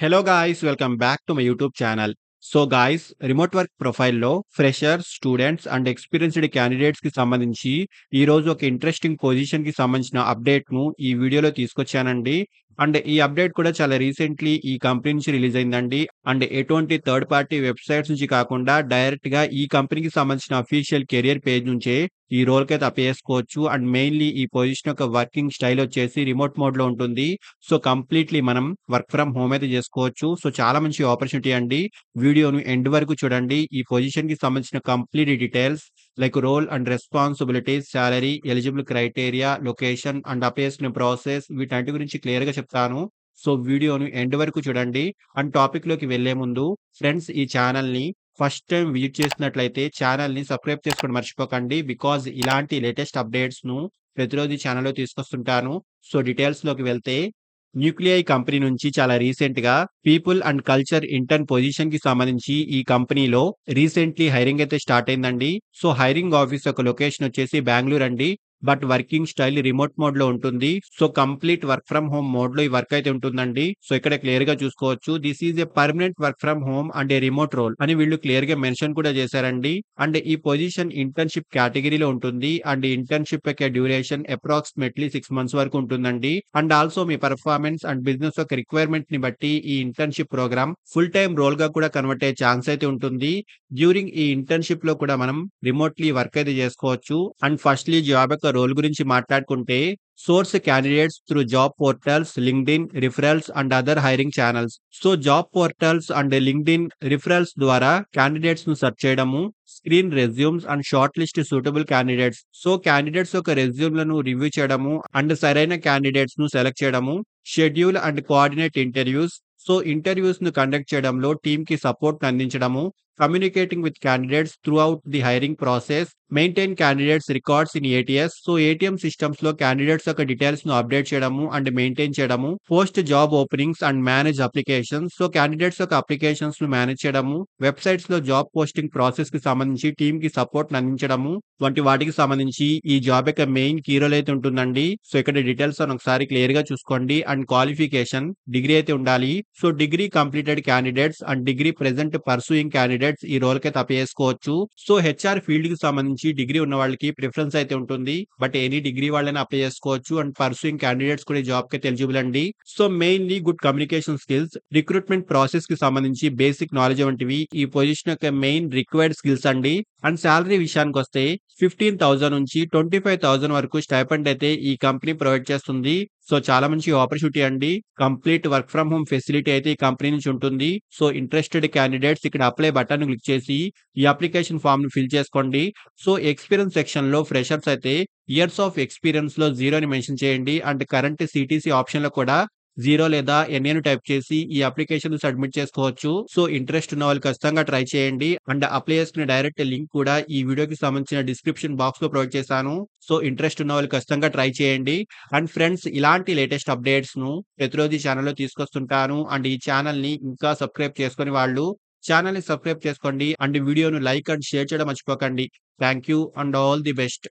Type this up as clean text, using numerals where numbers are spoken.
Hello guys, welcome back to my YouTube channel. So guys remote work ప్రొఫైల్‌లో freshers, students and experienced క్యాండిడేట్స్‌కి సంబంధించి ఈరోజు ఒక interesting పొజిషన్‌కి సంబంధించిన అప్డేట్‌ను ఈ వీడియోలో తీసుకొచ్చానండి. అండ్ ఈ అప్డేట్ కూడా చాలా రీసెంట్‌లీ ఈ కంపెనీ నుంచి రిలీజ్ అయిందండి. అండ్ ఎటువంటి థర్డ్ పార్టీ వెబ్‌సైట్స్ నుంచి కాకుండా డైరెక్ట్‌గా ఈ కంపెనీకి సంబంధించిన అఫీషియల్ కెరియర్ పేజ్ నుంచే ఈ రోల్‌కైతే అప్లై చేసుకోవచ్చు. అండ్ మెయిన్‌లీ ఈ పొజిషన్ యొక్క వర్కింగ్ స్టైల్ వచ్చేసి రిమోట్ మోడ్‌లో ఉంటుంది. సో కంప్లీట్‌లీ మనం వర్క్ ఫ్రమ్ హోమ్ అయితే చేసుకోవచ్చు. సో చాలా మంచి ఆపర్చునిటీ అండి. వీడియోను ఎండ్ వరకు చూడండి. ఈ పొజిషన్‌కి సంబంధించిన complete details like role and responsibilities, salary, eligible criteria, location and apply చేసుకునే ప్రాసెస్ వీటన్నిటి గురించి క్లియర్‌గా చెప్తాను. సో వీడియోను ఎండ్ వరకు చూడండి. అండ్ టాపిక్‌లోకి వెళ్ళే ముందు ఫ్రెండ్స్ ఈ ఛానెల్‌ని ఫస్ట్ టైమ్ విజిట్ చేసినట్లయితే ఛానెల్‌ని సబ్స్క్రైబ్ చేసుకోవడం మర్చిపోకండి. బికాజ్ ఇలాంటి లేటెస్ట్ అప్డేట్స్‌ను ప్రతిరోజు ఈ ఛానెల్‌లో తీసుకొస్తుంటాను. సో డీటెయిల్స్‌లోకి వెళ్తే న్యూక్లియై కంపెనీ నుంచి చాలా రీసెంట్‌గా పీపుల్ అండ్ కల్చర్ ఇంటర్న్ పొజిషన్‌కి సంబంధించి ఈ కంపెనీలో రీసెంట్‌లీ హైరింగ్ అయితే స్టార్ట్ అయిందండి. సో హైరింగ్ ఆఫీస్ యొక్క లొకేషన్ వచ్చేసి బెంగుళూరు అండి. బట్ వర్కింగ్ స్టైల్ రిమోట్ మోడ్‌లో ఉంటుంది. So complete work from home మోడ్‌లో ఈ వర్క్ అయితే ఉంటుందండి. సో ఇక్కడ క్లియర్‌గా చూసుకోవచ్చు. This is a permanent work from home and a remote role అని వీళ్ళు క్లియర్‌గా మెన్షన్ కూడా చేశారండి. అండ్ ఈ పొజిషన్ ఇంటర్న్‌షిప్ కేటగిరీలో ఉంటుంది. అండ్ ఇంటర్న్‌షిప్ యొక్క డ్యూరేషన్ అప్రాక్సిమేట్‌లీ 6 మంత్స్ వరకు ఉంటుందండి. And also me performance and business యొక్క రిక్వైర్మెంట్‌ని బట్టి ఈ ఇంటర్న్‌షిప్ ప్రోగ్రామ్ ఫుల్ టైమ్ రోల్‌గా కూడా కన్వర్ట్ అయ్యే ఛాన్స్ అయితే ఉంటుంది. డ్యూరింగ్ ఈ ఇంటర్న్‌షిప్‌లో కూడా మనం రిమోట్‌లీ వర్క్ అయితే చేసుకోవచ్చు. అండ్ ఫస్ట్‌లీ జాబ్ యొక్క రోల్ గురించి మాట్లాడుకుంటే source candidates through job portals, LinkedIn, referrals and other hiring channels. So job portals and LinkedIn, referrals ద్వారా క్యాండిడేట్స్‌ను సెర్చ్ చేయడము, screen resumes and short list suitable candidates. So candidates యొక్క రెజ్యూమ్‌లను review చేయడము and సరైన క్యాండిడేట్స్‌ను సెలెక్ట్ చేయడము, schedule and coordinate interviews. So ఇంటర్వ్యూస్‌ను కండక్ట్ చేయడంలో టీమ్‌కి సపోర్ట్ అందించడము, communicating with candidates throughout the hiring process, maintain candidates records in ATS. So ATM సిస్టమ్స్‌లో క్యాండిడేట్స్ యొక్క డీటెయిల్స్‌ను అప్డేట్ చేయడము అండ్ మెయింటైన్ చేయడము, post job openings and manage applications. So candidates యొక్క అప్లికేషన్స్‌ను manage చేయడము, వెబ్‌సైట్స్‌లో జాబ్ పోస్టింగ్ ప్రాసెస్‌కి సంబంధించి టీమ్‌కి సపోర్ట్‌ని అందించడము వంటి వాటికి సంబంధించి ఈ జాబ్ యొక్క మెయిన్ కీ రోల్ అయితే ఉంటుందండి. సో ఇక్కడ డీటెయిల్స్ అని ఒకసారి క్లియర్‌గా చూసుకోండి. అండ్ క్వాలిఫికేషన్ డిగ్రీ అయితే ఉండాలి. So degree completed candidates and degree present pursuing candidates ఈ రోల్‌కైతే అప్లై చేసుకోవచ్చు. సో హెచ్ఆర్ ఫీల్డ్‌కి సంబంధించి డిగ్రీ ఉన్న వాళ్ళకి ప్రిఫరెన్స్ అయితే ఉంటుంది. బట్ ఎనీ డిగ్రీ వాళ్ళైనా అప్లై చేసుకోవచ్చు. అండ్ పర్సూయింగ్ క్యాండిడేట్స్ కూడా ఈ జాబ్‌కైతే ఎలిజిబుల్ అండి. So mainly good communication skills, recruitment ప్రాసెస్‌కి సంబంధించి బేసిక్ నాలెడ్జ్ వంటివి ఈ పొజిషన్ యొక్క మెయిన్ రిక్వైర్డ్ స్కిల్స్ అండి. అండ్ సాలరీ విషయానికొస్తే 15,000 నుంచి 25,000 వరకు స్టైపెండ్ అయితే ఈ కంపెనీ ప్రొవైడ్ చేస్తుంది. సో చాలా మంచి ఆపర్చునిటీ అండి. Complete work from home facility అయితే ఈ కంపెనీ నుంచి ఉంటుంది. సో ఇంట్రెస్టెడ్ క్యాండిడేట్స్ ఇక్కడ అప్లై బటన్ క్లిక్ చేసి ఈ అప్లికేషన్ ఫార్మ్‌ని ఫిల్ చేసుకోండి. సో ఎక్స్‌పీరియన్స్ సెక్షన్‌లో ఫ్రెషర్స్ అయితే ఇయర్స్ ఆఫ్ ఎక్స్‌పీరియన్స్‌లో 0 అని మెన్షన్ చేయండి. అండ్ కరెంట్ సీటీసీ ఆప్షన్‌లో కూడా 0 లేదా ఎన్ఏను టైప్ చేసి ఈ అప్లికేషన్ సబ్మిట్ చేసుకోవచ్చు. సో ఇంట్రెస్ట్ ఉన్న వాళ్ళు ఖచ్చితంగా ట్రై చేయండి. అండ్ అప్లై చేసుకునే డైరెక్ట్ లింక్ కూడా ఈ వీడియోకి సంబంధించిన డిస్క్రిప్షన్ బాక్స్‌లో ప్రొవైడ్ చేశాను. సో ఇంట్రెస్ట్ ఉన్న వాళ్ళు ఖచ్చితంగా ట్రై చేయండి. అండ్ ఫ్రెండ్స్ ఇలాంటి లేటెస్ట్ అప్డేట్స్‌ను ప్రతిరోజు ఈ ఛానెల్‌లో తీసుకొస్తుంటాను. అండ్ ఈ ఛానెల్‌ని ఇంకా సబ్స్క్రైబ్ చేసుకొని వాళ్ళు ఛానెల్‌ని సబ్స్క్రైబ్ చేసుకోండి. అండ్ వీడియోను లైక్ అండ్ షేర్ చేయడం మర్చిపోకండి. Thank you and all the best.